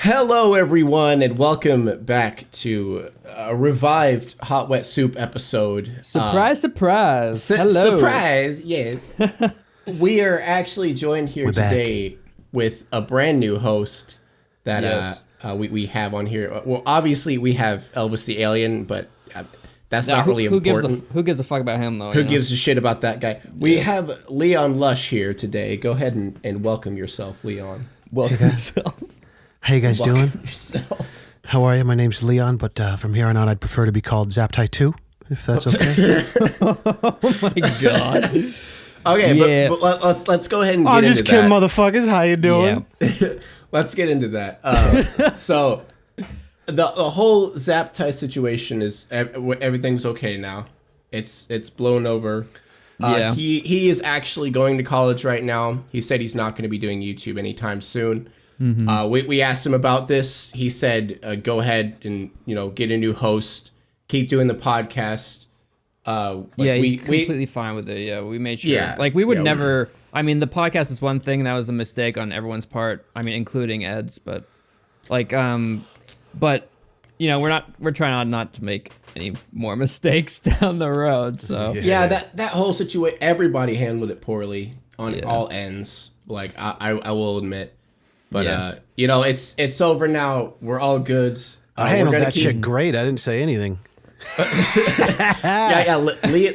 Hello, everyone, and welcome back to a revived Hot Wet Soup episode. Surprise, surprise. Hello. Surprise, yes. We are actually joined here today with a brand new host that we have on here. Well, obviously, we have Elvis the Alien, but that's not really important. Who gives a fuck about him, though? Who gives a shit about that guy? We have Leon Lush here today. Go ahead and welcome yourself, Leon. Welcome yourself. How you guys doing? Yourself. How are you? My name's Leon, but from here on out, I'd prefer to be called Zaptai 2, if that's okay. Oh my god. Okay, Yeah. but let's go ahead and get I'm into just kidding, that. motherfuckers. How you doing? Yeah. Let's get into that. So the whole Zaptai situation is everything's okay now. It's blown over. Yeah. He is actually going to college right now. He said he's not going to be doing YouTube anytime soon. Mm-hmm. We asked him about this. He said, "Go ahead and get a new host. Keep doing the podcast." He's completely fine with it. Yeah, we made sure. Yeah, we would never. I mean, the podcast is one thing that was a mistake on everyone's part. I mean, including Ed's, but we're trying not to make any more mistakes down the road. So that whole situation, everybody handled it poorly on all ends. I will admit. But it's over now. We're all good. I handled that shit great. I didn't say anything.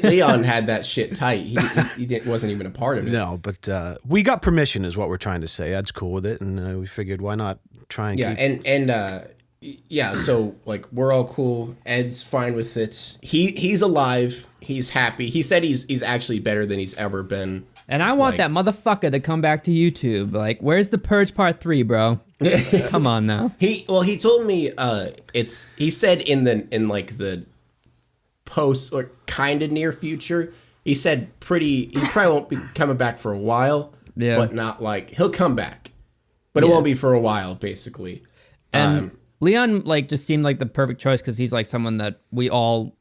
Leon had that shit tight. He wasn't even a part of it. No, but we got permission, is what we're trying to say. Ed's cool with it, and we figured why not try and So we're all cool. Ed's fine with it. He's alive. He's happy. He said he's actually better than he's ever been. And I want that motherfucker to come back to YouTube. Where's the Purge Part 3, bro? Come on now. He told me he said in the post or kind of near future, he said he probably won't be coming back for a while. Yeah. But not he'll come back. But it won't be for a while, basically. And Leon just seemed like the perfect choice because he's someone that we all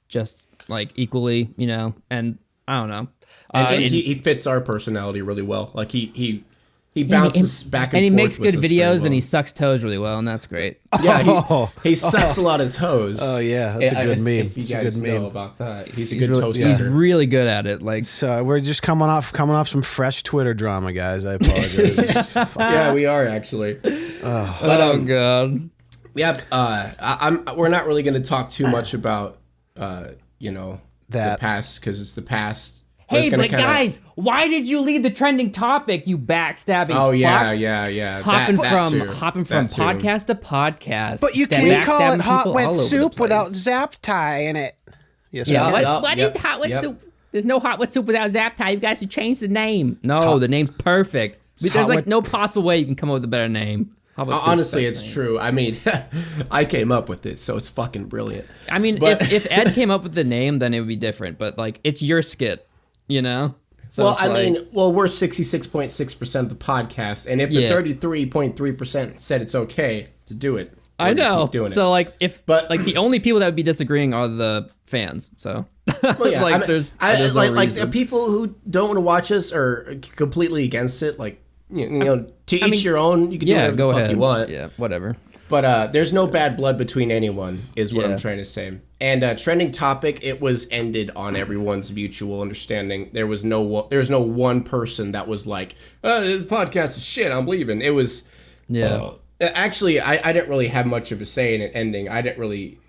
just equally, and I don't know. And he fits our personality really well. He bounces back and forth. And he makes good videos well. And he sucks toes really well, and that's great. Yeah, he sucks a lot of toes. Oh yeah, that's a good meme. If you guys know about that, he's a good toe sucker. He's really good at it. So we're just coming off some fresh Twitter drama, guys. I apologize. Yeah, we are actually. Oh god. Yeah, we're not really going to talk too much about the past because it's the past. Hey, but guys, why did you leave the trending topic, you backstabbing fucks? Yeah. Hopping from podcast to podcast. But you can't call it Hot Wet Soup without Zaptai in it. Yes, what is Hot Wet Soup? There's no Hot Wet Soup without Zaptai. You guys should change the name. No, the name's perfect. There's no possible way you can come up with a better name. Honestly, it's true. I mean, I came up with it, so it's fucking brilliant. I mean, if Ed came up with the name, then it would be different. But it's your skit. So we're 66.6% of the podcast, and if the 33.3% said it's okay to do it, I know. Keep doing so it. The only people that would be disagreeing are the fans. So there's no reason. The people who don't want to watch us are completely against it. To each your own. You can do whatever the fuck you want. Yeah, whatever. But there's no bad blood between anyone, is what I'm trying to say. And trending topic, it was ended on everyone's mutual understanding. There's no one person that was like, this podcast is shit, I'm leaving. It was, actually, I didn't really have much of a say in it ending. I didn't really,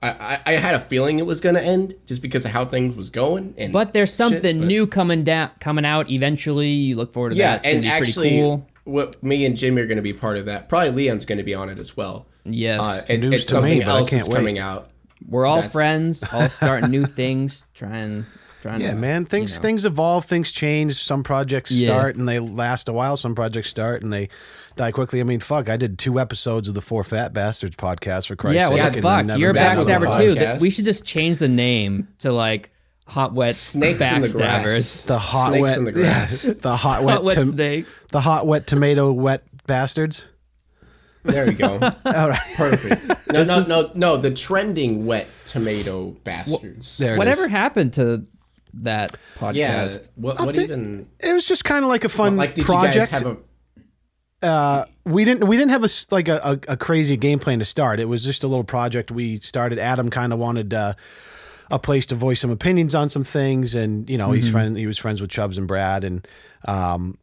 I had a feeling it was going to end just because of how things was going. But there's something new coming out eventually. You look forward to that. It's going to be pretty cool. What me and Jimmy are going to be part of that. Probably Leon's going to be on it as well. Yes. And news it's to something me, but else I can't is wait. coming out. We're all friends, all starting new things, trying to, man, things evolve, things change. Some projects start and they last a while. Some projects start and they die quickly. I mean, fuck, I did 2 episodes of the 4 Fat Bastards podcast, for Christ's sake. Yeah, what the fuck? You're a backstabber too. We should just change the name to Hot Wet Snakes Backstabbers. The hot Snakes wet in the grass. The hot wet snakes. The hot wet tomato wet bastards. There we go. All right. Perfect. No, the trending wet tomato bastards. Whatever happened to that podcast? Yeah. What even? It was just kind of like a fun did project. You guys have we didn't have a crazy game plan to start. It was just a little project we started. Adam kind of wanted a place to voice some opinions on some things, and he was friends with Chubbs and Brad, and I'm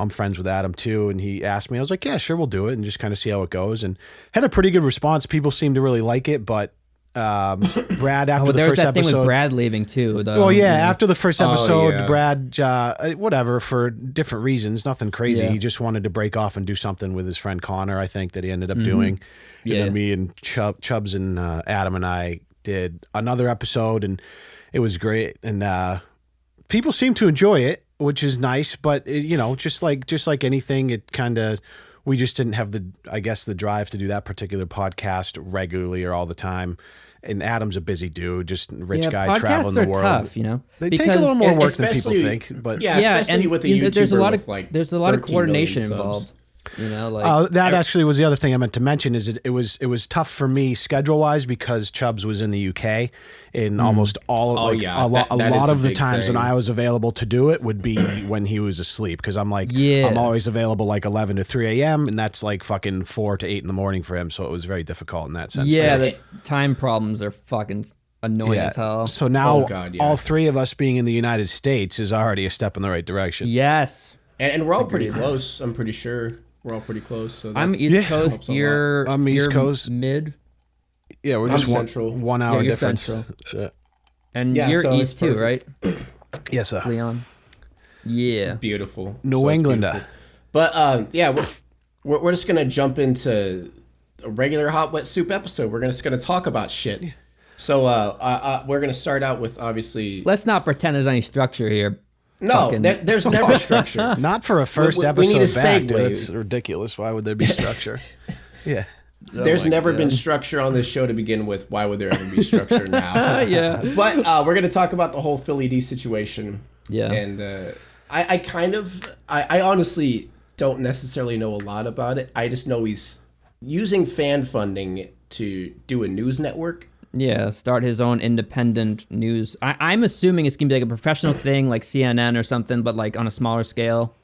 friends with Adam too, and he asked me. I was like, yeah, sure, we'll do it, and just kind of see how it goes, and had a pretty good response. People seemed to really like it, but Brad after the first episode, thing with Brad leaving too. Though, well, yeah, after the first episode, Brad, whatever, for different reasons, nothing crazy. He just wanted to break off and do something with his friend Connor. I think that he ended up doing. And then me and Chubbs and Adam and I did another episode, and it was great. And people seem to enjoy it, which is nice. But just like anything, it kind of. We just didn't have the drive to do that particular podcast regularly or all the time. And Adam's a busy dude, just rich guy traveling the world. Podcasts are tough, They take a little more work than people think. But especially with the YouTuber there's a lot of coordination involved. That actually was the other thing I meant to mention is it was tough for me schedule wise because Chubbs was in the UK, and almost all a lot of the times when I was available to do it would be when he was asleep, because I'm I'm always available like 11 to 3 a.m. and that's like fucking 4 to 8 in the morning for him, so it was very difficult in that sense. Yeah, the time problems are fucking annoying as hell. So now all three of us being in the United States is already a step in the right direction. Yes, and we're all pretty close. I'm pretty sure. We're all pretty close. So I'm East Coast. I'm East Coast. Mid. Yeah, we're just central. 1 hour you're difference. Central. And you're East too, right? Yes, sir. Leon. Yeah. Beautiful. New Englander. But we're just gonna jump into a regular hot wet soup episode. We're just gonna talk about shit. So we're gonna start out with obviously. Let's not pretend there's any structure here. No, there's never structure. Not for a first episode. We need a back, segue. Dude. That's ridiculous. Why would there be structure? Yeah. There's never been structure on this show to begin with. Why would there ever be structure now? Yeah. But we're going to talk about the whole Philly D situation. Yeah. And I honestly don't necessarily know a lot about it. I just know he's using fan funding to do a news network. Yeah, start his own independent news. I'm assuming it's going to be like a professional thing like CNN or something, but like on a smaller scale.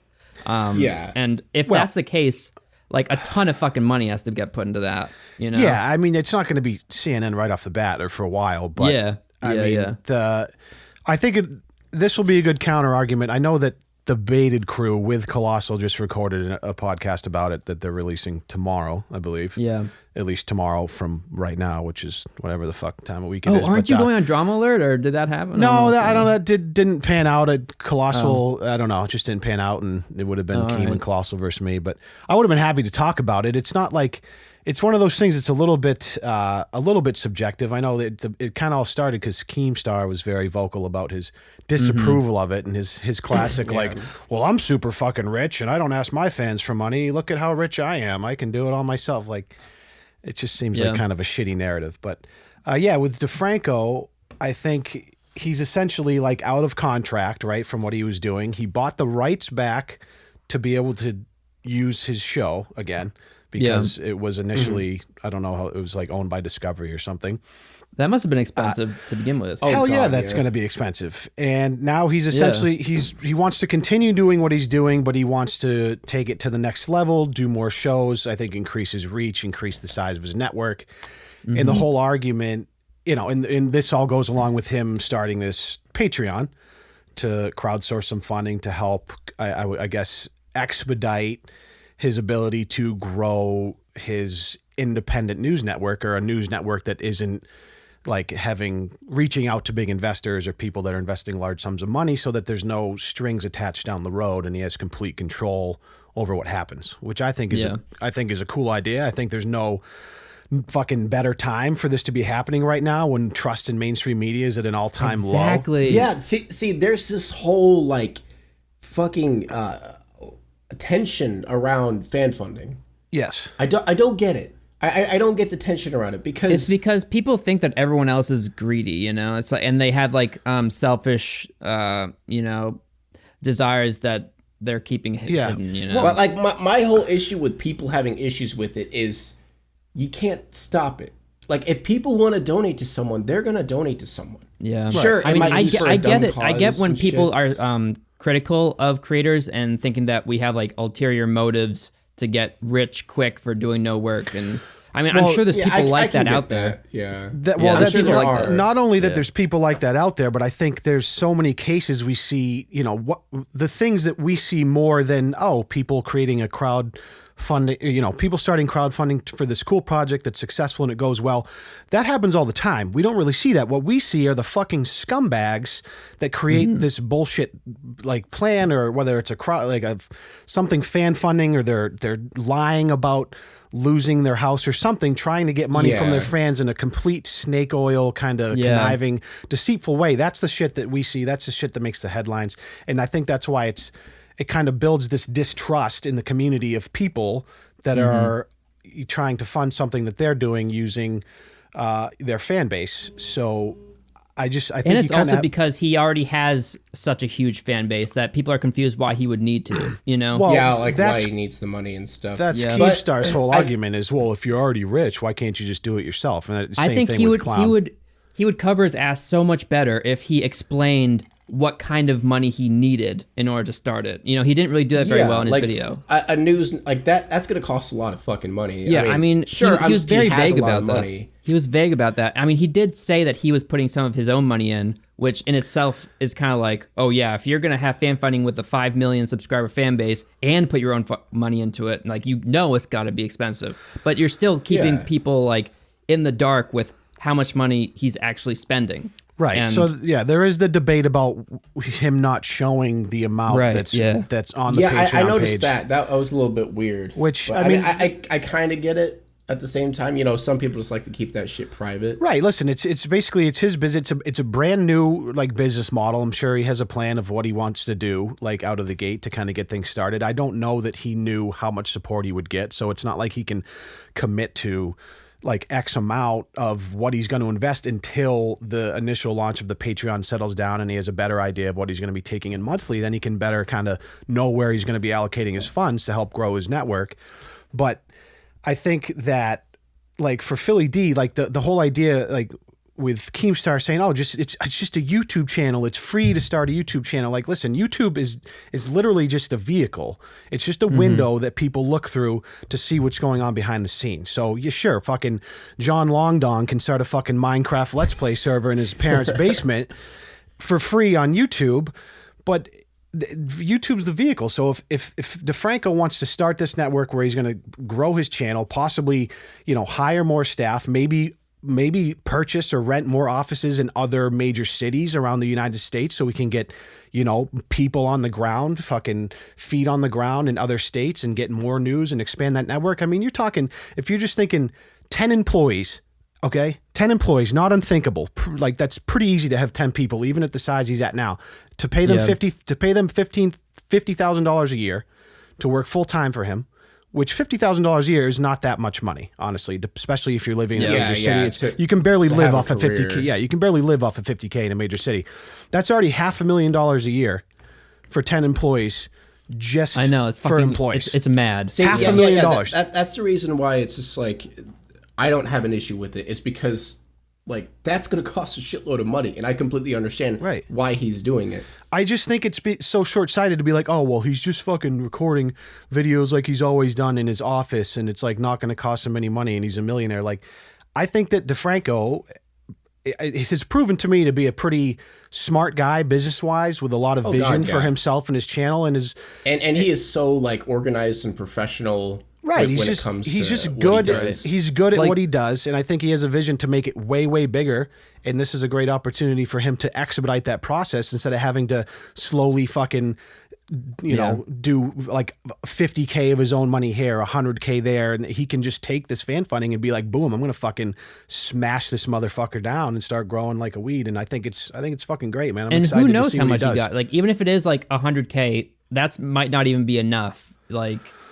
And if that's the case, like a ton of fucking money has to get put into that, Yeah, I mean, it's not going to be CNN right off the bat or for a while, but I think this will be a good counter argument. I know that the Baited crew with Colossal just recorded a podcast about it that they're releasing tomorrow, I believe. Yeah. At least tomorrow from right now, which is whatever the fuck time of week it is. Oh, aren't you going on Drama Alert, or did that happen? No, I don't know. That didn't pan out at Colossal. I don't know. It just didn't pan out, and it would have been Keem and Colossal versus me. But I would have been happy to talk about it. It's not like it's one of those things. It's a little bit subjective. I know that it kind of all started because Keemstar was very vocal about his disapproval of it, and his classic well, I'm super fucking rich, and I don't ask my fans for money. Look at how rich I am. I can do it all myself. Like. It just seems like kind of a shitty narrative. But with DeFranco, I think he's essentially like out of contract, right, from what he was doing. He bought the rights back to be able to use his show again because it was initially, I don't know how, it was like owned by Discovery or something. That must have been expensive to begin with. That's going to be expensive. And now he's essentially he wants to continue doing what he's doing, but he wants to take it to the next level, do more shows. I think increase his reach, increase the size of his network, and the whole argument. And this all goes along with him starting this Patreon to crowdsource some funding to help, I guess, expedite his ability to grow his independent news network, or a news network that isn't like reaching out to big investors or people that are investing large sums of money, so that there's no strings attached down the road and he has complete control over what happens, which I think is a cool idea. I think there's no fucking better time for this to be happening right now when trust in mainstream media is at an all-time low. Exactly. Yeah. See, there's this whole like fucking tension around fan funding. Yes. I don't get it. I don't get the tension around it because people think that everyone else is greedy, It's like, and they have like selfish, desires that they're keeping hidden. Well, like my whole issue with people having issues with it is you can't stop it. Like if people want to donate to someone, they're gonna donate to someone. Yeah, sure. I mean, I get it. I get when people are critical of creators and thinking that we have like ulterior motives to get rich quick for doing no work. And I mean, I'm sure there's people like that out there. Yeah. That's people like that. Not only that there's people like that out there, but I think there's so many cases we see, the things that we see more than, people creating a crowdfunding, people starting crowdfunding for this cool project that's successful and it goes well. That happens all the time. We don't really see that. What we see are the fucking scumbags that create this bullshit like plan, or whether it's something fan funding, or they're lying about losing their house or something, trying to get money from their fans in a complete snake oil kind of conniving, deceitful way. That's the shit that we see. That's the shit that makes the headlines. And I think that's why it kind of builds this distrust in the community of people that are trying to fund something that they're doing using their fan base. So I think, and it's also because he already has such a huge fan base that people are confused why he would need to, Well, why he needs the money and stuff. That's Keemstar's whole argument is, well, if you're already rich, why can't you just do it yourself? And I think he would cover his ass so much better if he explained what kind of money he needed in order to start it. He didn't really do that very well in his video. A news like that's going to cost a lot of fucking money. Yeah, I mean sure, he was very vague about that. He was vague about that. I mean, he did say that he was putting some of his own money in, which in itself is kind of like, oh yeah, if you're going to have fan funding with a 5 million subscriber fan base and put your own money into it, like, it's got to be expensive. But you're still keeping people like in the dark with how much money he's actually spending. Right. And so there is the debate about him not showing the amount that's on the Patreon I noticed page. That was a little bit weird. Which I kind of get it. At the same time, some people just like to keep that shit private. Right. Listen, it's basically his business. It's a brand new business model. I'm sure he has a plan of what he wants to do out of the gate to kind of get things started. I don't know that he knew how much support he would get, so it's not like he can commit to X amount of what he's going to invest until the initial launch of the Patreon settles down and he has a better idea of what he's going to be taking in monthly. Then he can better kind of know where he's going to be allocating his funds to help grow his network. But I think that for Philly D, the whole idea, with Keemstar saying, it's just a YouTube channel. It's free to start a YouTube channel. Listen, YouTube is literally just a vehicle. It's just a window that people look through to see what's going on behind the scenes. So sure, fucking John Longdong can start a fucking Minecraft Let's Play server in his parents' basement for free on YouTube, but YouTube's the vehicle. So if DeFranco wants to start this network where he's going to grow his channel, possibly, hire more staff, maybe purchase or rent more offices in other major cities around the United States so we can get, people on the ground, fucking feet on the ground in other states and get more news and expand that network. I mean, you're talking, if you're just thinking 10 employees, okay, 10 employees, not unthinkable. That's pretty easy to have 10 people, even at the size he's at now, to pay them $50,000 a year to work full time for him. Which $50,000 a year is not that much money, honestly, especially if you're living in a major city. You can barely live off of $50K. Yeah, you can barely live off of $50K in a major city. That's already $500,000 a year for 10 employees. Just I know, it's for fucking, employees. It's mad. $500,000. That's the reason why it's just I don't have an issue with it. It's because that's going to cost a shitload of money, and I completely understand why he's doing it. I just think it's so short-sighted to be like, oh, well, he's just fucking recording videos like he's always done in his office, and it's not going to cost him any money, and he's a millionaire. I think that DeFranco has proven to me to be a pretty smart guy business-wise with a lot of vision for himself and his channel and his... And he is so organized and professional... Right, he's just good. He's good at what he does, and I think he has a vision to make it way, way bigger. And this is a great opportunity for him to expedite that process instead of having to slowly fucking, do 50K of his own money here, 100K there, and he can just take this fan funding and be like, boom, I'm gonna fucking smash this motherfucker down and start growing like a weed. And I think it's fucking great, man. And who knows how much he got? Even if it is 100K, that might not even be enough.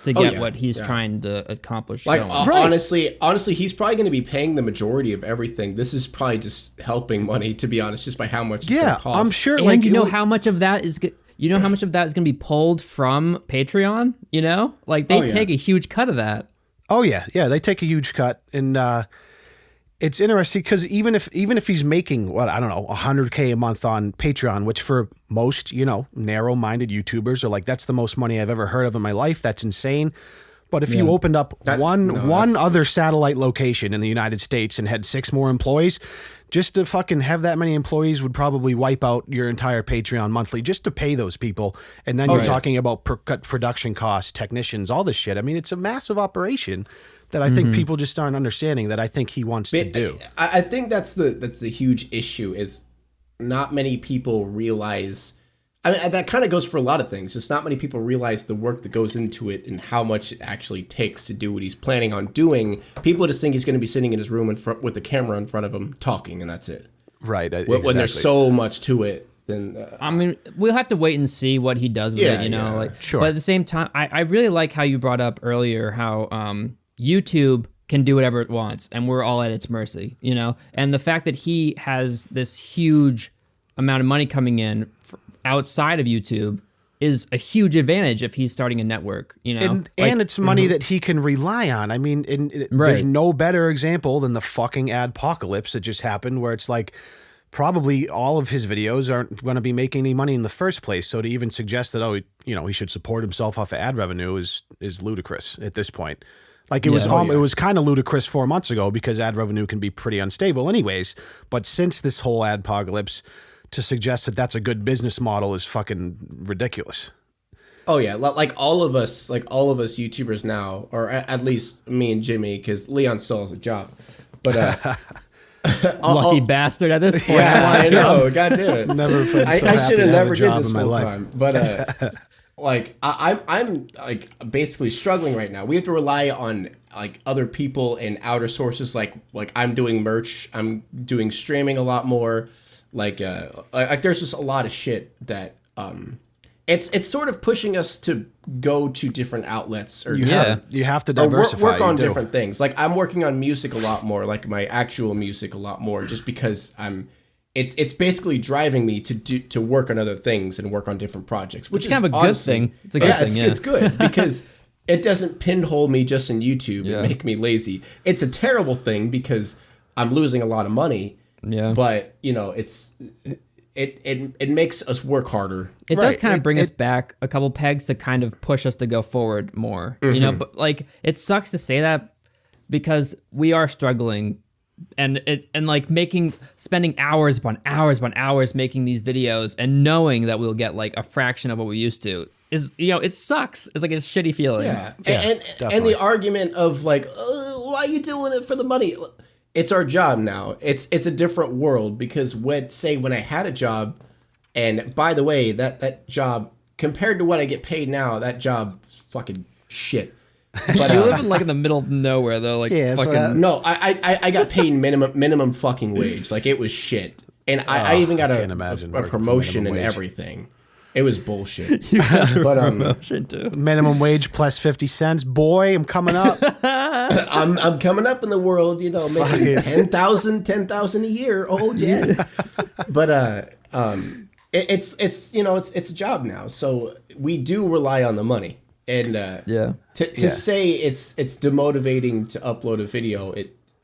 To get what he's trying to accomplish. Honestly, he's probably going to be paying the majority of everything. This is probably just helping money, to be honest, just by how much it's going to cost. I'm sure. And how much of that is how much of that is going to be pulled from Patreon? They take a huge cut of that. Oh yeah, they take a huge cut, and it's interesting because even if he's making $100K a month on Patreon, which for most narrow-minded YouTubers are that's the most money I've ever heard of in my life. That's insane. But if you opened up one other satellite location in the United States and had 6 more employees, just to fucking have that many employees would probably wipe out your entire Patreon monthly just to pay those people. And then you're talking about production costs, technicians, all this shit. I mean, it's a massive operation that I think people just aren't understanding that I think he wants to do. I think that's the huge issue is not many people realize. I mean, that kind of goes for a lot of things. Just not many people realize the work that goes into it and how much it actually takes to do what he's planning on doing. People just think he's going to be sitting in his room with the camera in front of him talking, and that's it. Right. Exactly. When there's so much to it, then... I mean, we'll have to wait and see what he does with it, you know? Like, sure. But at the same time, I really like how you brought up earlier how YouTube can do whatever it wants, and we're all at its mercy, you know? And the fact that he has this huge amount of money coming in outside of YouTube is a huge advantage if he's starting a network, you know? And it's money that he can rely on. I mean, there's no better example than the fucking adpocalypse that just happened, where it's like probably all of his videos aren't going to be making any money in the first place. So to even suggest that, he should support himself off of ad revenue is ludicrous at this point. Like it was kind of ludicrous 4 months ago because ad revenue can be pretty unstable anyways. But since this whole adpocalypse, to suggest that that's a good business model is fucking ridiculous. Oh yeah, like all of us YouTubers now, or at least me and Jimmy, because Leon still has a job. But lucky bastard at this point. Yeah, I know. God damn it. Never. I should have never did this full time. But like I'm like basically struggling right now. We have to rely on like other people and outer sources. Like I'm doing merch. I'm doing streaming a lot more. Like there's just a lot of shit that it's sort of pushing us to go to different outlets or you have to diversify, work on different things. Like I'm working on music a lot more, like my actual music a lot more, just because it's basically driving me to work on other things and work on different projects, which is kind of a good thing. It's a good thing. It's good because it doesn't pinhole me just in YouTube and make me lazy. It's a terrible thing because I'm losing a lot of money. Yeah, but it makes us work harder. It does kind of bring us back a couple pegs to kind of push us to go forward more. You know, but like it sucks to say that because we are struggling, and spending hours upon hours making these videos and knowing that we'll get like a fraction of what we used to is it sucks. It's like a shitty feeling. Yeah, and the argument of like, why are you doing it for the money? It's our job now. It's a different world because when I had a job, and by the way, that job compared to what I get paid now, that job's fucking shit. But you live in like in the middle of nowhere though, like fucking. No, I got paid minimum fucking wage. Like it was shit, and I even got a promotion and everything. It was bullshit. Promotion too. Minimum wage plus 50 cents. Boy, I'm coming up. I'm coming up in the world, making 10,000 a year. Oh yeah. But it's a job now. So we do rely on the money. And to say it's demotivating to upload a video,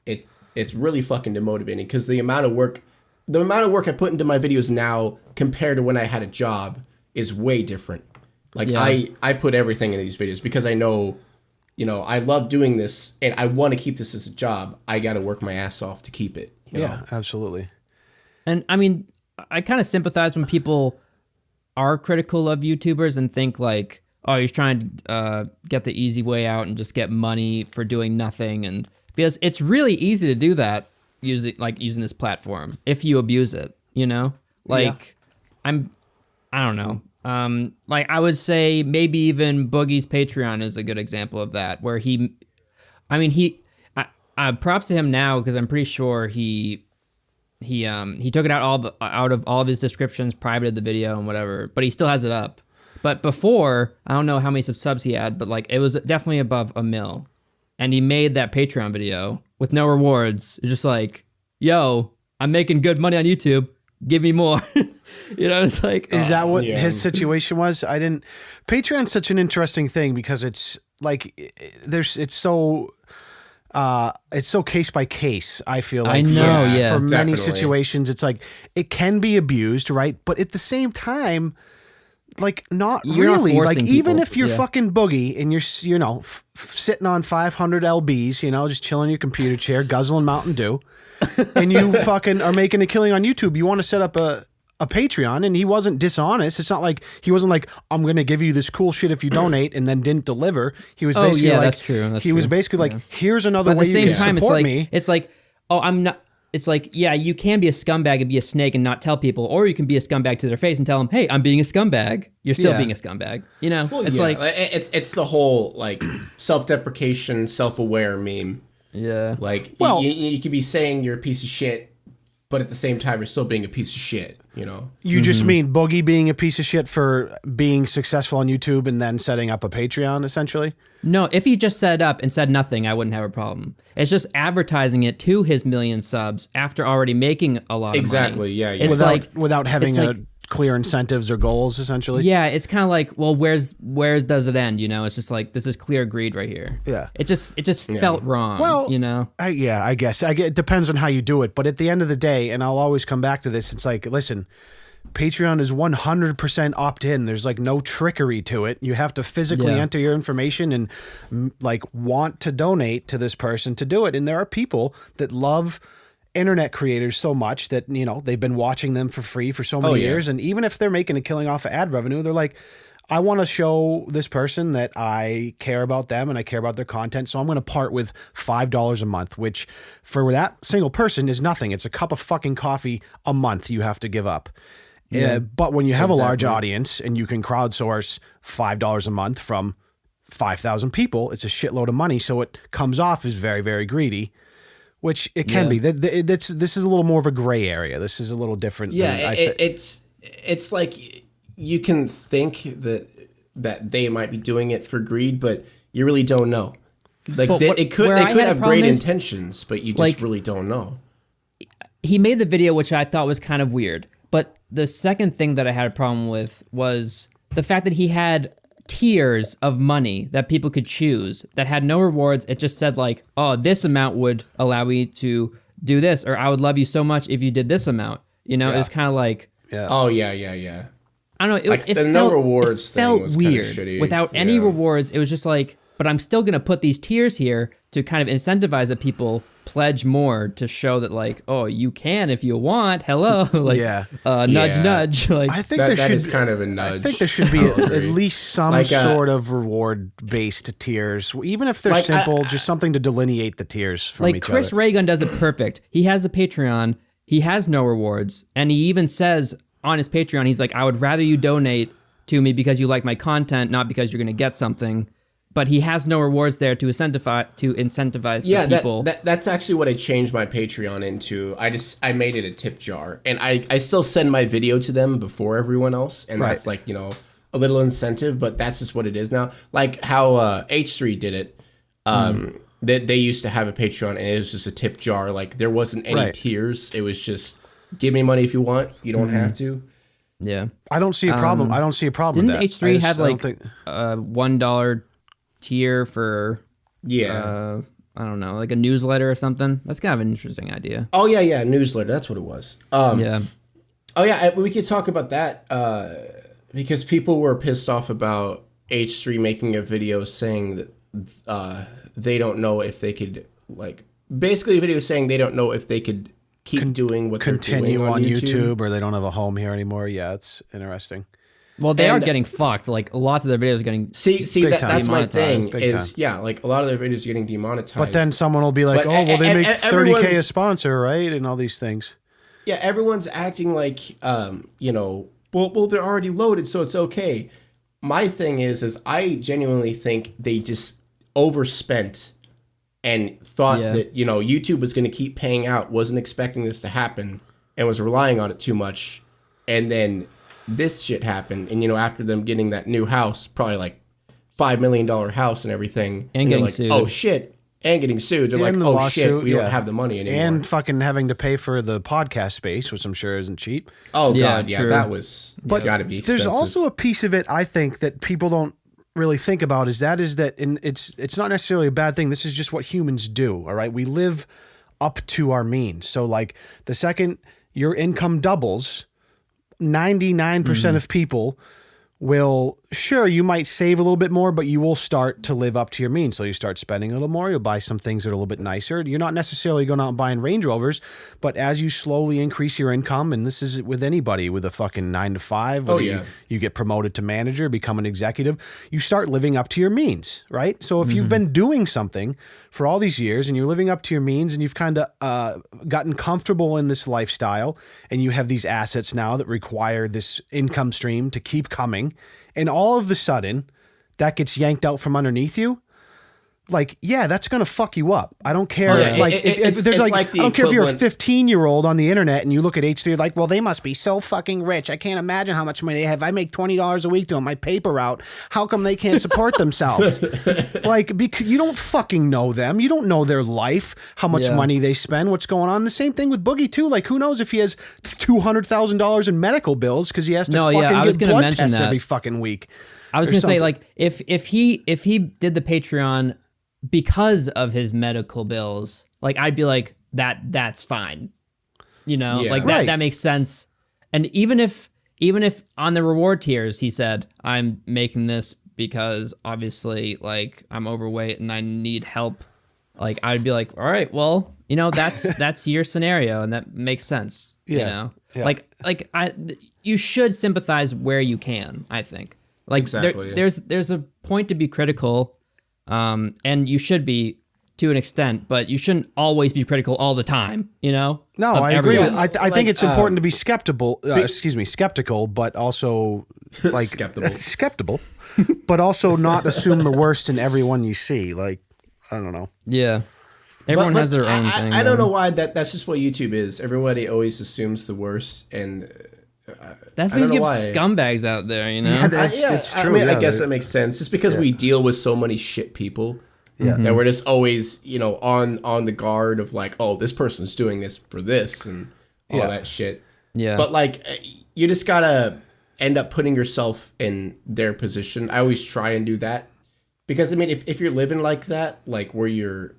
it's really fucking demotivating because the amount of work I put into my videos now compared to when I had a job is way different. Like I put everything in these videos because I know, I love doing this and I want to keep this as a job. I got to work my ass off to keep it. You know? Absolutely. And I mean, I kind of sympathize when people are critical of YouTubers and think like, oh, he's trying to get the easy way out and just get money for doing nothing. And because it's really easy to do that using this platform if you abuse it, I don't know. Like I would say maybe even Boogie's Patreon is a good example of that, where props to him now because I'm pretty sure he took it out of all of his descriptions, privated the video and whatever, but he still has it up. But before, I don't know how many subs he had, but like it was definitely above 1 mil, and he made that Patreon video with no rewards. It's just like, yo, I'm making good money on YouTube. Give me more. It's like, is that what his situation was? Patreon's such an interesting thing because it's like it's so case by case. I feel like I know, for many definitely. situations, it's like it can be abused, right? But at the same time, like not You're not really. Like forcing even people. if you're fucking Boogie and you're sitting on 500 lbs, just chilling in your computer chair, guzzling Mountain Dew, and you fucking are making a killing on YouTube, you want to set up a Patreon, and he wasn't dishonest. It's not like he wasn't like, I'm going to give you this cool shit if you donate, and then didn't deliver. He was basically like, that's true. He was basically like, here's another But way at the same you can time, support me. it's like, oh, I'm not. It's like, yeah, you can be a scumbag and be a snake and not tell people, or you can be a scumbag to their face and tell them, hey, I'm being a scumbag. You're still being a scumbag. It's like it's the whole like self-deprecation, self-aware meme. Yeah. Like you could be saying you're a piece of shit, but at the same time you're still being a piece of shit. You just mean Boogie being a piece of shit for being successful on YouTube and then setting up a Patreon, essentially? No, if he just set it up and said nothing, I wouldn't have a problem. It's just advertising it to his million subs after already making a lot of money. Exactly, yeah. It's without having clear incentives or goals, essentially? Yeah, it's kind of like, well, where's does it end? It's just like, this is clear greed right here. Yeah. It just felt wrong, well, I guess. It depends on how you do it. But at the end of the day, and I'll always come back to this, it's like, listen, Patreon is 100% opt-in. There's like no trickery to it. You have to physically enter your information and like want to donate to this person to do it. And there are people that love internet creators so much that, they've been watching them for free for so many years. And even if they're making a killing off of ad revenue, they're like, I want to show this person that I care about them and I care about their content. So I'm going to part with $5 a month, which for that single person is nothing. It's a cup of fucking coffee a month you have to give up. Yeah. But when you have a large audience and you can crowdsource $5 a month from 5,000 people, it's a shitload of money. So it comes off as very, very greedy, which it can be. This is a little more of a gray area. This is a little different. Yeah, it's like you can think that they might be doing it for greed, but you really don't know. Like they could have great intentions, but you just really don't know. He made the video, which I thought was kind of weird. But the second thing that I had a problem with was the fact that he had tiers of money that people could choose that had no rewards. It just said like, oh, this amount would allow me to do this, or I would love you so much if you did this amount. It was kind of like, oh yeah. I don't know. It felt, no rewards it felt thing was weird. shitty. Without any rewards, it was just like, but I'm still going to put these tiers here to kind of incentivize that people pledge more to show that like, oh, you can if you want. Hello, like, nudge, nudge. Like, I think that is kind of a nudge. I think there should be at least some sort of reward-based tiers, even if they're simple, just something to delineate the tiers from each other. Chris Reagan does it perfect. He has a Patreon. He has no rewards, and he even says on his Patreon, he's like, I would rather you donate to me because you like my content, not because you're going to get something. But he has no rewards there to incentivize the people. That's actually what I changed my Patreon into. I made it a tip jar, and I still send my video to them before everyone else, and that's like a little incentive, but that's just what it is now. Like how H3 did it. They used to have a Patreon, and it was just a tip jar. Like there wasn't any tiers. It was just give me money if you want. You don't have to. Yeah, I don't see a problem. I don't see a problem. Didn't H3 have like $1 tier for I don't know, like a newsletter or something? That's kind of an interesting idea. Oh yeah, newsletter. That's what it was. We could talk about that because people were pissed off about H3 making a video saying that they don't know if they could basically a video saying they don't know if they could keep doing what they're doing on YouTube, or they don't have a home here anymore. Yeah, it's interesting. Well, they are getting fucked. Like lots of their videos are getting that's my thing. Like a lot of their videos are getting demonetized. But then someone will be like, they make $30K a sponsor, right? And all these things. Yeah, everyone's acting like well, they're already loaded, so it's okay. My thing is I genuinely think they just overspent and thought that YouTube was going to keep paying out, wasn't expecting this to happen, and was relying on it too much, and then this shit happened, and after them getting that new house, probably like $5 million house and everything, and getting sued. Oh shit, and getting sued. They're like, oh shit, we don't have the money anymore, and fucking having to pay for the podcast space, which I'm sure isn't cheap. Oh god, yeah, that was gotta be expensive. There's also a piece of it I think that people don't really think about is that and it's not necessarily a bad thing. This is just what humans do. All right, we live up to our means. So like the second your income doubles, 99% of people will, sure, you might save a little bit more, but you will start to live up to your means. So you start spending a little more. You'll buy some things that are a little bit nicer. You're not necessarily going out and buying Range Rovers, but as you slowly increase your income, and this is with anybody with a fucking 9 to 5, you get promoted to manager, become an executive, you start living up to your means, right? So if you've been doing something for all these years and you're living up to your means and you've kind of gotten comfortable in this lifestyle and you have these assets now that require this income stream to keep coming, and all of a sudden that gets yanked out from underneath you, like, yeah, that's going to fuck you up. I don't care. I don't care if you're a 15-year-old on the internet and you look at H3, like, well, they must be so fucking rich. I can't imagine how much money they have. I make $20 a week doing my paper route. How come they can't support themselves? Like, because you don't fucking know them. You don't know their life, how much money they spend, what's going on. The same thing with Boogie, too. Like, who knows if he has $200,000 in medical bills because he has to get blood tests every fucking week. I was going to say, like, if he did the Patreon because of his medical bills, like, I'd be like, that's fine, that makes sense. And even if on the reward tiers he said, I'm making this because obviously, like, I'm overweight and I need help, like, I'd be like, all right, well, that's your scenario and that makes sense. You should sympathize where you can, I think. Like, exactly, there's a point to be critical. And you should be to an extent, but you shouldn't always be critical all the time, No, I agree. I think it's important to be skeptical, but also like skeptical, but also not assume the worst in everyone you see. Like, I don't know. Yeah. Everyone has their own thing. I don't know why that's just what YouTube is. Everybody always assumes the worst, and that's because you have scumbags out there, Yeah, it's true. I guess that makes sense. Just because we deal with so many shit people, that we're just always, on the guard of like, oh, this person's doing this for this and all that shit. Yeah. But like, you just gotta end up putting yourself in their position. I always try and do that because I mean, if you're living like that, like where you're,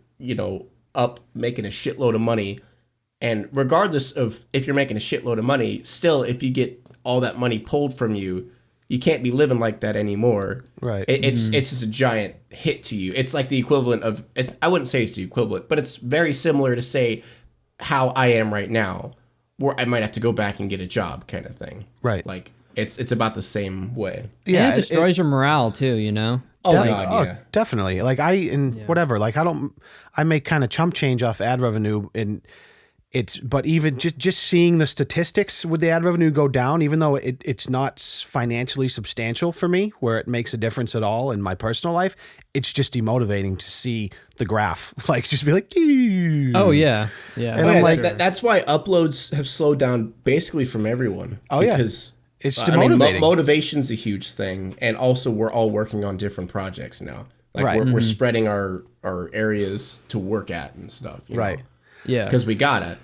up making a shitload of money. And regardless of if you're making a shitload of money, still, if you get all that money pulled from you, you can't be living like that anymore. Right. It's just a giant hit to you. It's like the equivalent of, I wouldn't say it's the equivalent, but it's very similar to say how I am right now, where I might have to go back and get a job kind of thing. Right. Like, it's about the same way. Yeah, it destroys your morale too, Oh, God, yeah. Definitely. Like, whatever. Like, I make kind of chump change off ad revenue, and but even just seeing the statistics with the ad revenue go down, even though it's not financially substantial for me, where it makes a difference at all in my personal life, it's just demotivating to see the graph. Like, just be like, ew. Oh yeah, yeah. And I'm like, that's why uploads have slowed down basically from everyone. Oh because, it's demotivating. Motivation's a huge thing, and also we're all working on different projects now. Like we're spreading our areas to work at and stuff. Right. Yeah. Because we gotta.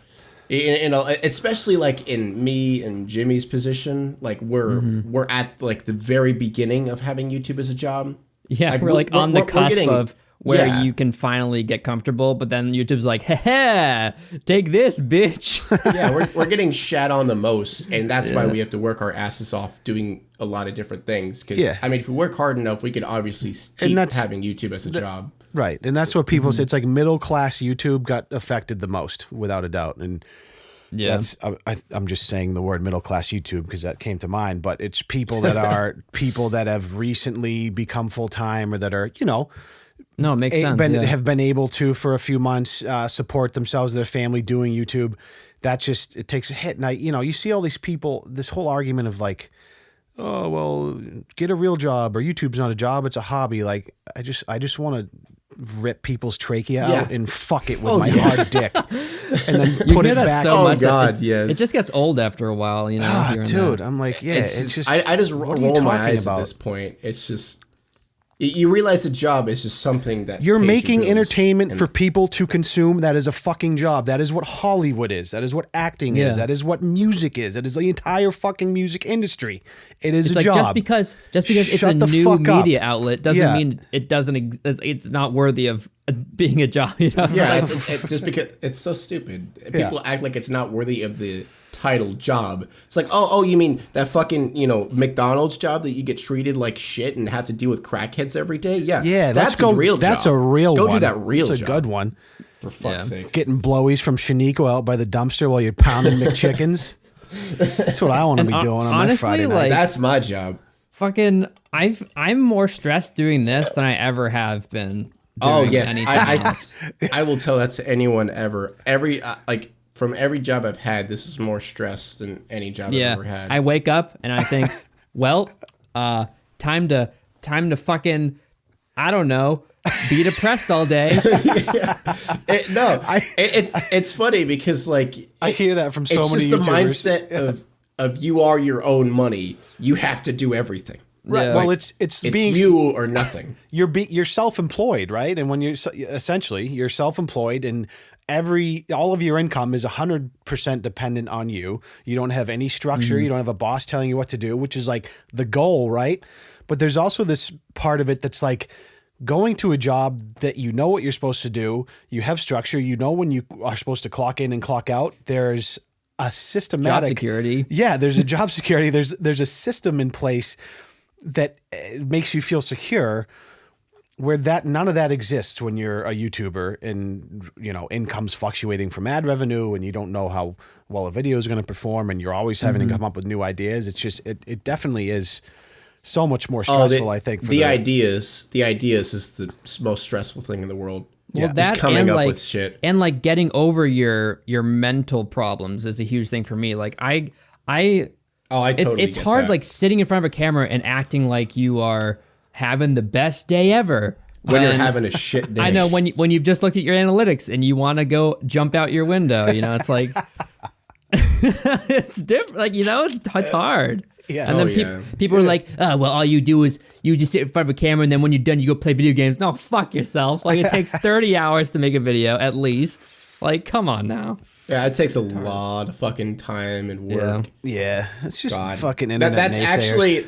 Especially like in me and Jimmy's position, like we're at like the very beginning of having YouTube as a job. Yeah, we're like on the cusp of where you can finally get comfortable, but then YouTube's like, ha, take this, bitch. Yeah, we're getting shat on the most, and that's why we have to work our asses off doing a lot of different things. Because I mean, if we work hard enough, we could obviously keep having YouTube as a job. Right, and that's what people say. It's like middle class YouTube got affected the most, without a doubt. And I'm just saying the word middle class YouTube because that came to mind. But it's people that are people that have recently become full time, or that are No, it makes sense. Have been able to for a few months support themselves, their family doing YouTube. That just it takes a hit. And you see all these people. This whole argument of like, oh well, get a real job, or YouTube's not a job, it's a hobby. Like I just want to rip people's trachea out and fuck it with my hard dick, and then put it back. So much God, it just gets old after a while, dude. I'm like, it's just I just roll my eyes at this point. It's just you realize a job is just something that you're making entertainment for people to consume. That is a fucking job. That is what Hollywood is. That is what acting is. That is what music is. That is the entire fucking music industry. It is a job. Just because it's a new media outlet doesn't mean it doesn't. It's not worthy of being a job. Yeah, it's just because it's so stupid. People act like it's not worthy of the title job. It's like, oh, you mean that fucking, McDonald's job that you get treated like shit and have to deal with crackheads every day? Yeah, that's a real job. That's a real one. Go do that real job. That's a good one. For fuck's sake. Getting blowies from Shaniqua out by the dumpster while you're pounding McChickens. That's what I want to be doing on my Friday night. That's my job. Fucking, I'm more stressed doing this than I ever have been. Anything else. I will tell that to anyone ever. From every job I've had, this is more stress than any job I've ever had. I wake up and I think, well, time to fucking, I don't know, be depressed all day. It's funny because I hear that from so many YouTubers. It's just the mindset of you are your own money. You have to do everything. Right. Yeah. Well, it's being you or nothing. You're self-employed, right? And when you're self-employed, and all of your income is 100% dependent on you. You don't have any structure. You don't have a boss telling you what to do, which is like the goal, right? But there's also this part of it that's like going to a job that you know what you're supposed to do. You have structure. You know when you are supposed to clock in and clock out. There's a systematic job security. Yeah, there's a job security. There's a system in place that makes you feel secure, where none of that exists when you're a YouTuber and income's fluctuating from ad revenue and you don't know how well a video is going to perform and you're always having to come up with new ideas. It's just it definitely is so much more stressful. I think the ideas is the most stressful thing in the world. Well, that coming and up with shit and getting over your mental problems is a huge thing for me. It's hard that. Sitting in front of a camera and acting like you are having the best day ever when you're having a shit day. I know when you've just looked at your analytics and you want to go jump out your window. It's like it's different. It's hard. Yeah. And then people are like, oh, well, all you do is you just sit in front of a camera and then when you're done, you go play video games. No, fuck yourself. It takes 30 hours to make a video at least. Come on now. Yeah, it takes a lot of fucking time and work. Yeah. It's just fucking internet That's naysayers. actually...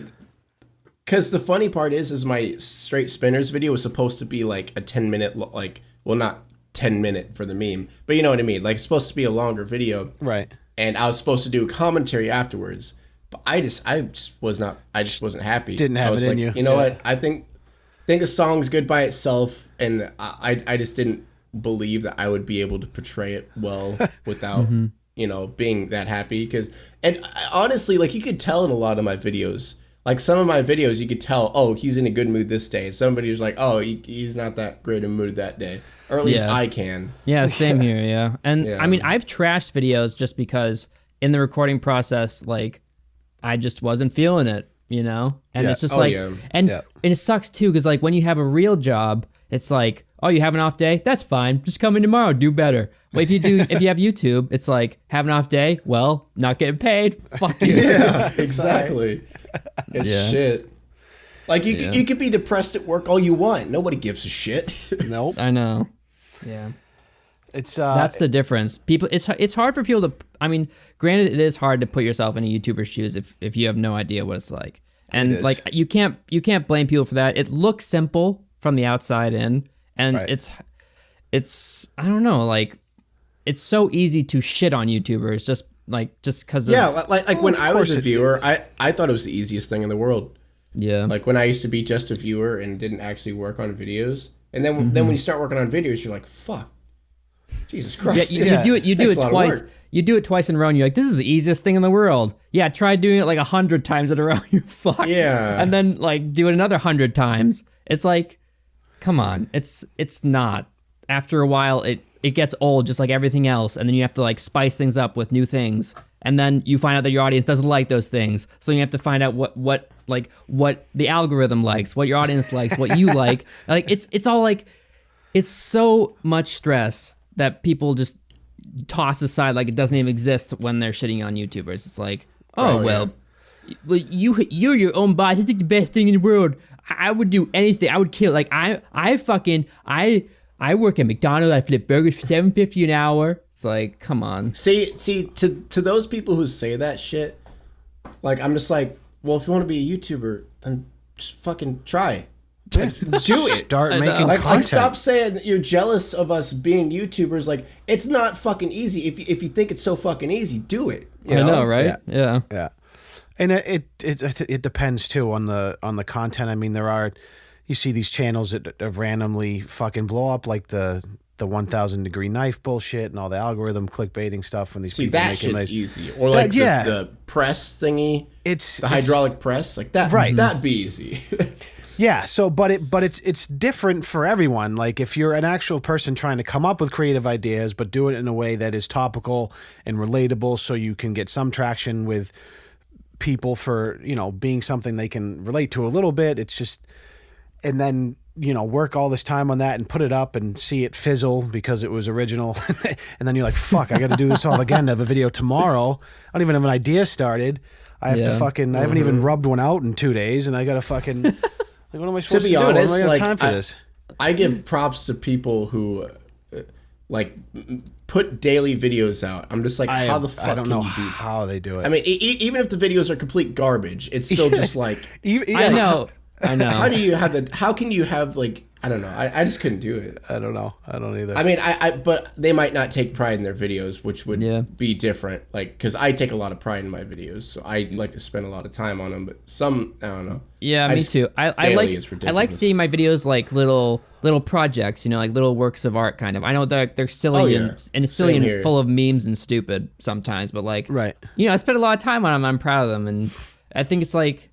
Because the funny part is my straight spinners video was supposed to be a 10-minute, not 10-minute for the meme, but you know what I mean? It's supposed to be a longer video. Right. And I was supposed to do a commentary afterwards, but I just wasn't happy. Didn't have it in you. You know what? I think the song's good by itself, and I just didn't believe that I would be able to portray it well without, being that happy. And honestly, you could tell in a lot of my videos, some of my videos, you could tell, oh, he's in a good mood this day. And somebody's like, oh, he's not that great a mood that day. Or at least I can. Yeah, same here, yeah. And I mean, I've trashed videos just because in the recording process, I just wasn't feeling it, And it's just and it sucks too, because when you have a real job, it's like, oh, you have an off day? That's fine. Just come in tomorrow, do better. Well, if you have YouTube, it's like, have an off day? Well, not getting paid. Fuck you. Yeah, exactly. It's shit. You could be depressed at work all you want. Nobody gives a shit. Nope. I know. Yeah. It's that's the difference. People, it's hard for people to. I mean, granted, it is hard to put yourself in a YouTuber's shoes if you have no idea what it's like, and you can't blame people for that. It looks simple from the outside in, and it's I don't know, it's so easy to shit on YouTubers just because of when I was a viewer, I thought it was the easiest thing in the world. Yeah. When I used to be just a viewer and didn't actually work on videos, and then when you start working on videos, you're like, fuck. Jesus Christ. Yeah, you do it twice. You do it twice in a row and you're like, this is the easiest thing in the world. Yeah, try doing it 100 times in a row. You fuck. Yeah. And then do it another 100 times. It's come on. It's not. After a while it gets old just like everything else, and then you have to spice things up with new things. And then you find out that your audience doesn't like those things. So you have to find out what the algorithm likes, what your audience likes, what you like. It's all it's so much stress that people just toss aside like it doesn't even exist when they're shitting on YouTubers. It's you're your own boss. It's the best thing in the world. I would do anything. I would kill. I work at McDonald's. I flip burgers for $7.50 an hour. It's come on. See, to those people who say that shit, I'm just well, if you want to be a YouTuber, then just fucking try. Do it. Start making like, content. stop saying you're jealous of us being YouTubers. Like, it's not fucking easy. If you think it's so fucking easy, do it. You know? I know, right? Yeah. And it depends too on the content. I mean, you see these channels that randomly fucking blow up, like the 1,000 degree knife bullshit and all the algorithm clickbaiting stuff. When these people that shit's easy, or like the press thingy, the hydraulic press, like that. Right, that'd be easy. Yeah. So, but it's different for everyone. Like, if you're an actual person trying to come up with creative ideas, but do it in a way that is topical and relatable, so you can get some traction with people for, being something they can relate to a little bit. It's just, and then, work all this time on that and put it up and see it fizzle because it was original. And then you're like, fuck, I got to do this all again to have a video tomorrow. I don't even have an idea started. I have to fucking, I haven't even rubbed one out in 2 days, and I got to fucking, like, what am I supposed to be honest, do? I don't have time for this. I give props to people who like put daily videos out. I'm just like, how the fuck I don't know can you do how they do it. I mean, even if the videos are complete garbage, it's still just like, I know. How can you have like, I don't know. I just couldn't do it. I don't know. I don't either. I mean, but they might not take pride in their videos, which would be different. Like, because I take a lot of pride in my videos, so I like to spend a lot of time on them. But some, I don't know. Yeah, me too. I like seeing my videos like little projects, like little works of art, kind of. I know they're silly and full of memes and stupid sometimes, but like, right. I spend a lot of time on them. I'm proud of them, and I think it's like,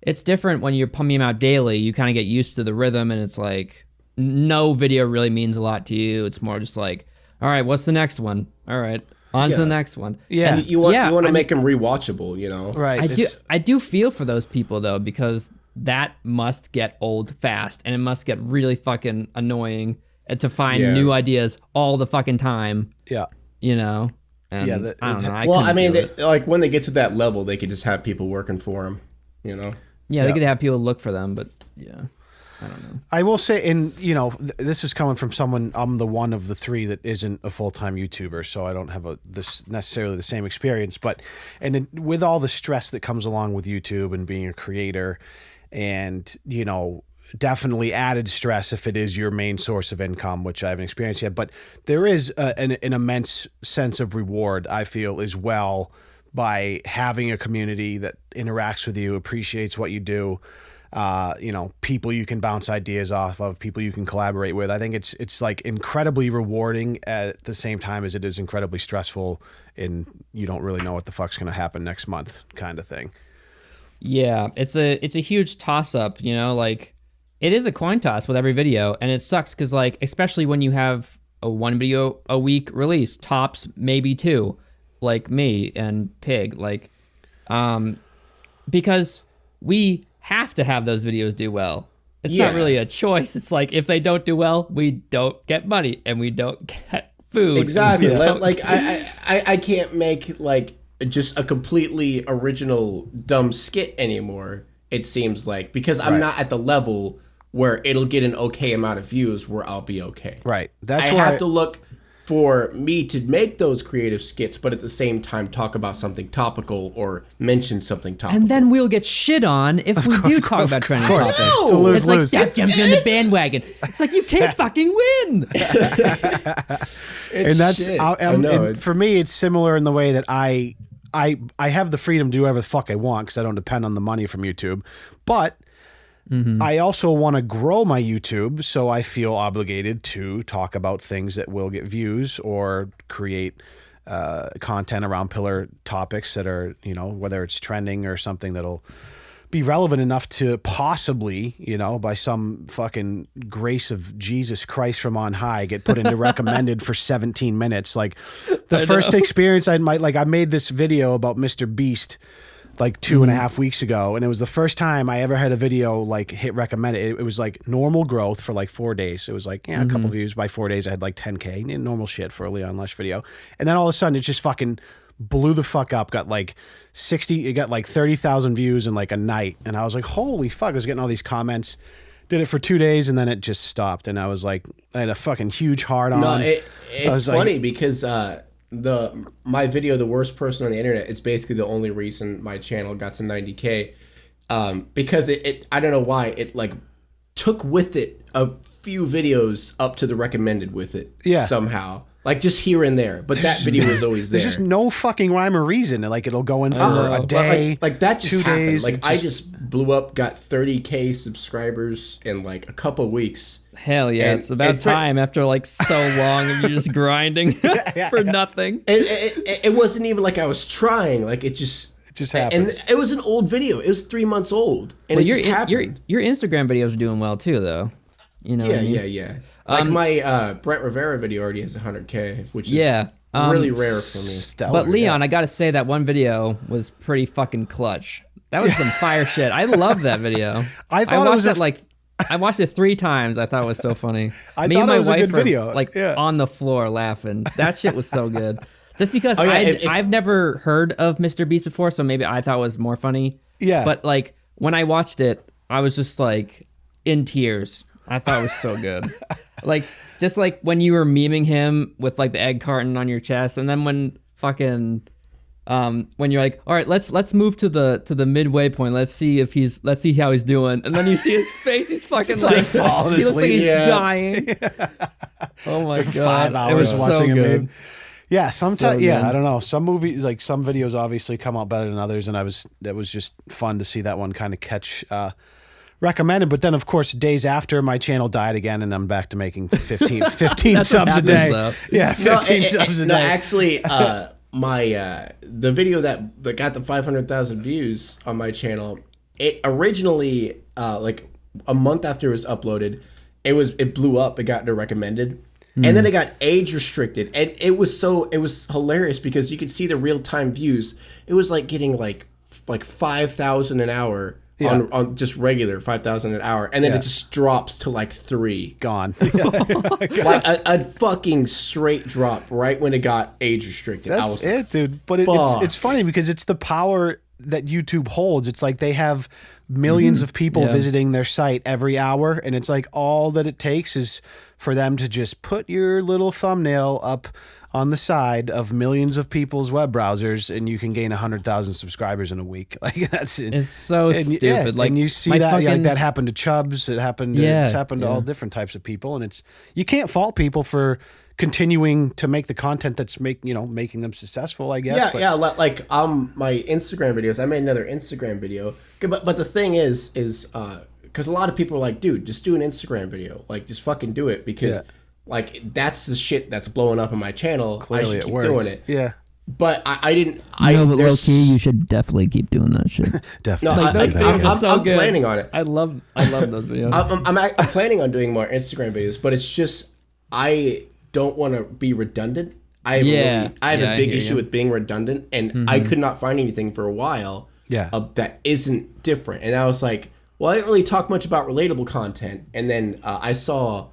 it's different when you're pumping them out daily. You kind of get used to the rhythm, and it's like no video really means a lot to you. It's more just like, all right, what's the next one? All right, on to the next one. Yeah, and you want to make them rewatchable, Right. I do feel for those people though, because that must get old fast, and it must get really fucking annoying to find new ideas all the fucking time. Yeah. And I don't know. I mean, like when they get to that level, they could just have people working for them. Yeah, they could have people look for them, but I don't know. I will say, and this is coming from someone. I'm the one of the three that isn't a full-time YouTuber, so I don't have this necessarily the same experience. But with all the stress that comes along with YouTube and being a creator, and definitely added stress if it is your main source of income, which I haven't experienced yet. But there is an immense sense of reward, I feel, as well, by having a community that interacts with you, appreciates what you do, people you can bounce ideas off of, people you can collaborate with. I think it's like incredibly rewarding at the same time as it is incredibly stressful, and you don't really know what the fuck's going to happen next month kind of thing. Yeah, it's a huge toss up, like it is a coin toss with every video, and it sucks because like, especially when you have a 1 video a week release, tops maybe 2. Like me and Pig, like, because we have to have those videos do well. It's not really a choice. It's like, if they don't do well, we don't get money and we don't get food. Exactly. Like I can't make like just a completely original dumb skit anymore. It seems like, because I'm not at the level where it'll get an okay amount of views where I'll be okay. Right. I have to look for me to make those creative skits, but at the same time talk about something topical or mention something topical. And then we'll get shit on if we do talk about trending topics. No. It's like, stop jumping on the bandwagon. It's like, you can't fucking win. And that's and for me, it's similar in the way that I have the freedom to do whatever the fuck I want because I don't depend on the money from YouTube, but I also want to grow my YouTube, so I feel obligated to talk about things that will get views or create content around pillar topics that are, whether it's trending or something that'll be relevant enough to possibly, by some fucking grace of Jesus Christ from on high, get put into recommended for 17 minutes. Like the first experience I made this video about Mr. Beast like 2.5 weeks ago, and it was the first time I ever had a video like hit recommended. It was like normal growth for like 4 days. It was like a couple views. By 4 days I had like 10K, normal shit for a Leon Lush video. And then all of a sudden it just fucking blew the fuck up. Got like 30,000 views in like a night, and I was like, holy fuck. I was getting all these comments. Did it for 2 days, and then it just stopped, and I was like, I had a fucking huge heart on. No, it's funny because my video, The Worst Person on the Internet, it's basically the only reason my channel got to 90K, because it I don't know why, it like took with it a few videos up to the recommended with it somehow. Like just here and there, but that video was always there. There's just no fucking rhyme or reason. Like it'll go in for a day, like that just 2 happened. days. Like I just blew up, got 30K subscribers in like a couple weeks. Hell yeah! And it's about time after like so long of you just grinding for nothing. It wasn't even like I was trying. Like it just happened. And it was an old video. It was 3 months old, and it just happened. Your Instagram videos are doing well too, though. You know. Yeah. Like my Brent Rivera video already has 100K, which is really rare for me. Stellar, but Leon, I gotta say that one video was pretty fucking clutch. That was some fire shit. I love that video. I watched it 3 times. I thought it was so funny. Me and my wife were on the floor laughing. That shit was so good. Just because I've never heard of Mr. Beast before, so maybe I thought it was more funny. Yeah. But like when I watched it, I was just like in tears. I thought it was so good. Like just like when you were memeing him with like the egg carton on your chest, and then when fucking when you're like, all right, let's move to the midway point. Let's see how he's doing. And then you see his face. He's fucking like falling. He looks like he's dying. Oh my god! 5 hours it was watching so him. Good. Yeah, sometimes. I don't know. Some movies, like some videos, obviously come out better than others, and that was just fun to see that one kind of catch. Recommended, but then of course days after my channel died again, and I'm back to making 15 subs a day. Though. Yeah, 15 subs a day. No, actually, my the video that got the 500,000 views on my channel, it originally like a month after it was uploaded, it blew up. It got into recommended, and then it got age restricted, and it was hilarious because you could see the real time views. It was like getting like 5,000 an hour. Yeah. On just regular 5,000 an hour, and then it just drops to like 3. Gone. Like a fucking straight drop right when it got age restricted. That's I was it, like, dude. But it's funny because it's the power that YouTube holds. It's like they have millions of people visiting their site every hour, and it's like all that it takes is for them to just put your little thumbnail up on the side of millions of people's web browsers, and you can gain 100,000 subscribers in a week. Like it's so stupid. Like, and you see that like that happened to Chubbs. It happened. It's happened to all different types of people, and you can't fault people for continuing to make the content that's making them successful. I guess. Like my Instagram videos. I made another Instagram video, but the thing is because a lot of people are like, dude, just do an Instagram video. Like, just fucking do it because. Like, that's the shit that's blowing up on my channel. Clearly I should keep doing it. Yeah. But I didn't... but low key, you should definitely keep doing that shit. Definitely. No, I'm planning on it. I love those videos. I'm planning on doing more Instagram videos, but it's just... I don't want to be redundant. I have a big issue with being redundant, and I could not find anything for a while that isn't different. And I was like, well, I didn't really talk much about relatable content. And then I saw...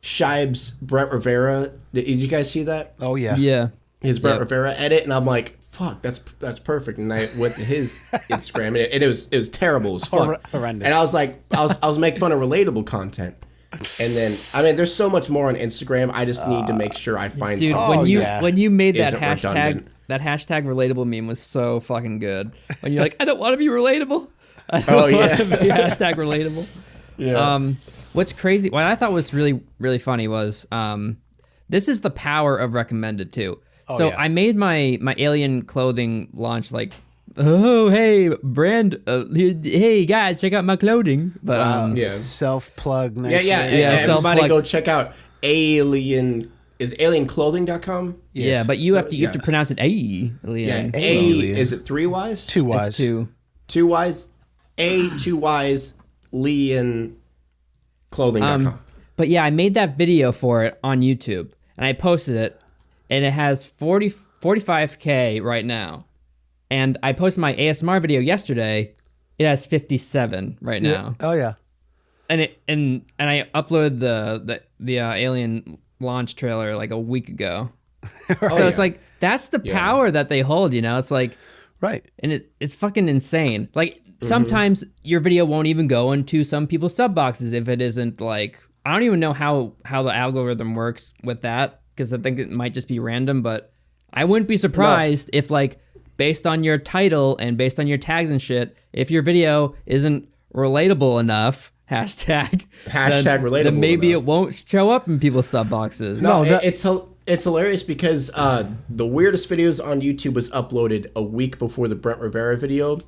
Shibe's Brent Rivera. Did you guys see that? Oh yeah. Yeah. His Brent Rivera edit, and I'm like, fuck, that's perfect. And I went to his Instagram, and it was terrible as fuck. Horrendous. And I was like, I was making fun of relatable content. And then there's so much more on Instagram. I just need to make sure I find something. When you made that hashtag redundant. that hashtag relatable meme was so fucking good. When you're like, I don't want to be relatable. I don't want to be hashtag relatable. Yeah. What's crazy, what I thought was really, really funny was, this is the power of recommended too. I made my alien clothing launch like, oh, hey, brand, hey guys, check out my clothing. But, self-plug. Nice everybody go check out Alien, is alienclothing.com? Yes. Yeah, but you have to pronounce it Alien. Yeah, is it 3 Ys? 2 Ys. It's 2. 2 Ys, 2 Ys, Leon. Clothing.com. But yeah, I made that video for it on YouTube, and I posted it, and it has 45K right now. And I posted my ASMR video yesterday. It has 57 right now. Oh yeah. And I uploaded the Alien launch trailer like a week ago. It's like that's the power that they hold. It's like and it's fucking insane. Like. Sometimes your video won't even go into some people's sub boxes if it isn't like, I don't even know how the algorithm works with that, because I think it might just be random, but I wouldn't be surprised if like based on your title and based on your tags and shit, if your video isn't relatable enough, hashtag relatable, then maybe it won't show up in people's sub boxes. No, it's hilarious because the weirdest videos on YouTube was uploaded a week before the Brent Rivera video.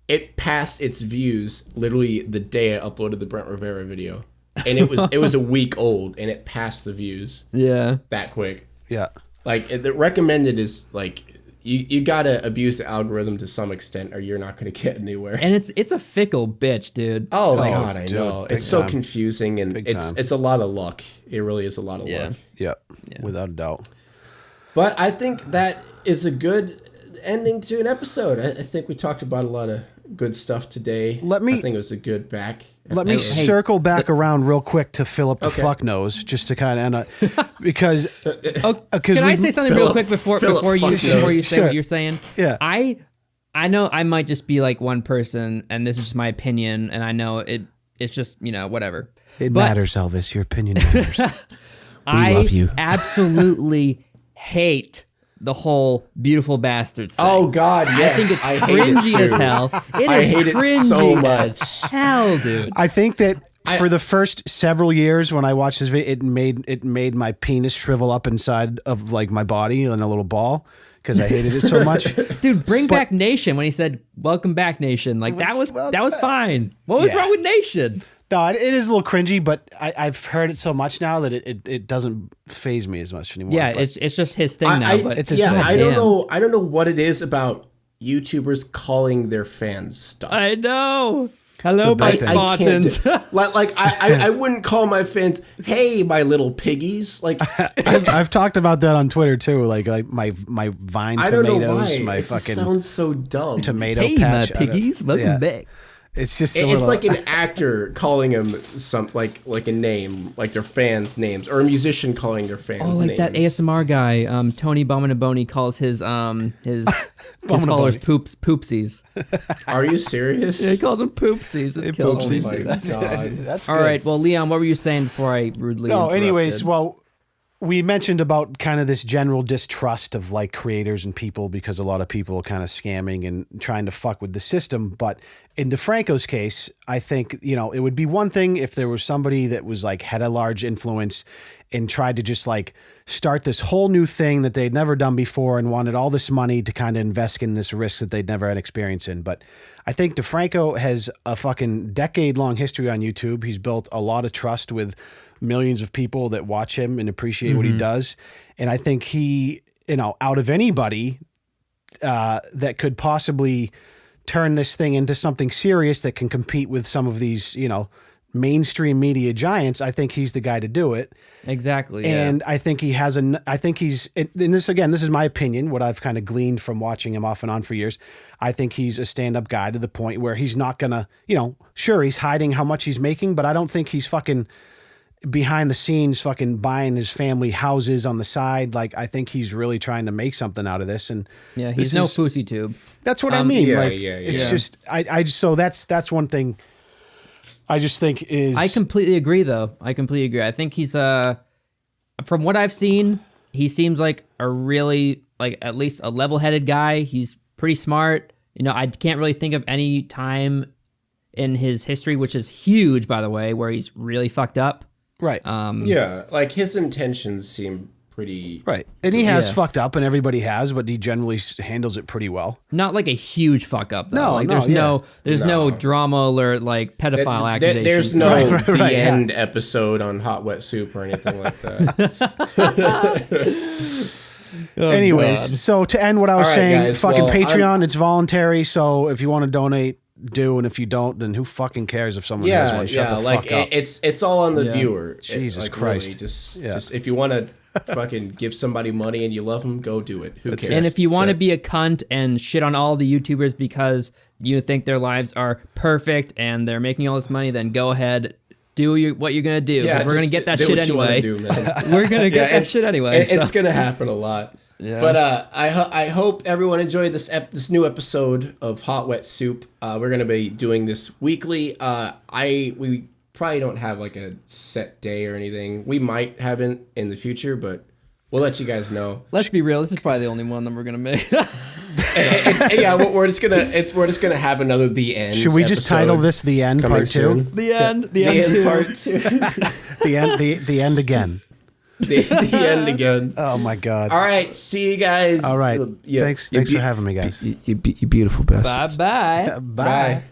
It passed its views literally the day I uploaded the Brent Rivera video, and it was a week old, and it passed the views. Yeah, that quick. Yeah, like the recommended is like. You gotta abuse the algorithm to some extent, or you're not gonna get anywhere. And it's a fickle bitch, dude. Oh my god, I know. It's so confusing, and it's a lot of luck. It really is a lot of luck. Yeah, without a doubt. But I think that is a good ending to an episode. I think we talked about a lot of good stuff today. I think it was a good back. Let me circle back around real quick to Philip the fuck nose, just to kind of end up, because can I say something real quick before you say what you're saying? Yeah, I know I might just be like one person, and this is just my opinion, and I know it's just whatever. It matters, Elvis. Your opinion matters. We love you. Absolutely hate the whole beautiful bastards thing. Oh god, yes. I think it's cringy as hell. It is cringy so much. As hell, dude. I think that for the first several years when I watched this video, it made my penis shrivel up inside of like my body in a little ball because I hated it so much. Dude, bring back Nation when he said "Welcome back, Nation." Like that was fine. What was wrong with Nation? No, it is a little cringy, but I've heard it so much now that it doesn't faze me as much anymore. Yeah, it's just his thing now. But it's his thing. I don't know what it is about YouTubers calling their fans stuff. I know. Hello, my Spartans. I wouldn't call my fans, "Hey, my little piggies." Like I've talked about that on Twitter too. Like my vine I don't tomatoes, know why. my it fucking sounds so dumb. Tomato hey, patch. my piggies, welcome back. It's just it's like an actor calling them some like a name, like their fans' names, or a musician calling their fans. Oh, like names. that ASMR guy, Tony Bominaboni calls his followers poopsies. Are you serious? Yeah, he calls them poopsies. It kills me. Oh my god. That's all right. Well, Leon, what were you saying before I rudely interrupted? Anyways, well, we mentioned about kind of this general distrust of like creators and people because a lot of people are kind of scamming and trying to fuck with the system. But in DeFranco's case, I think, it would be one thing if there was somebody that was like had a large influence and tried to just like start this whole new thing that they'd never done before and wanted all this money to kind of invest in this risk that they'd never had experience in. But I think DeFranco has a fucking decade-long history on YouTube. He's built a lot of trust with millions of people that watch him and appreciate what he does. And I think he, out of anybody that could possibly turn this thing into something serious that can compete with some of these, mainstream media giants, I think he's the guy to do it. Exactly. And I think he has I think he's, and this is my opinion, what I've kind of gleaned from watching him off and on for years. I think he's a stand-up guy to the point where he's not gonna, sure, he's hiding how much he's making, but I don't think he's fucking behind the scenes fucking buying his family houses on the side. Like, I think he's really trying to make something out of this. And yeah, he's no fousy tube. That's what I mean. Yeah, like, yeah. It's just, so that's one thing I just think is. I completely agree though. I think he's, from what I've seen, he seems like a really, like at least a level-headed guy. He's pretty smart. I can't really think of any time in his history, which is huge, by the way, where he's really fucked up. Right. Yeah, like his intentions seem pretty... Right. And he has fucked up, and everybody has, but he generally handles it pretty well. Not like a huge fuck up, though. No, like, there's no drama alert, like pedophile accusations. There's no the end episode on Hot Wet Soup or anything like that. Anyways, so to end what I was saying, guys, fucking Patreon, it's voluntary, so if you want to donate, do, and if you don't, then who fucking cares if someone has one? Shut the fuck up. It's all on the viewer. Jesus Christ. Really, just if you want to fucking give somebody money and you love them, go do it. Who cares? And if you want to be a cunt and shit on all the YouTubers because you think their lives are perfect and they're making all this money, then go ahead. Do what you're gonna do, because we're gonna get that shit anyway. We're gonna get that shit anyway. It's gonna happen a lot. Yeah. But I hope everyone enjoyed this new episode of Hot Wet Soup. We're gonna be doing this weekly. We probably don't have like a set day or anything. We might have it in the future, but We'll let you guys know. Let's be real. This is probably the only one that we're gonna make. We're just gonna have another The End. Should we just title this The End Part 2? The End. The End Part 2. The End again. The End again. Oh my God. All right. See you guys. All right. Thanks for having me, guys. You beautiful bastard. Bye-bye. Bye.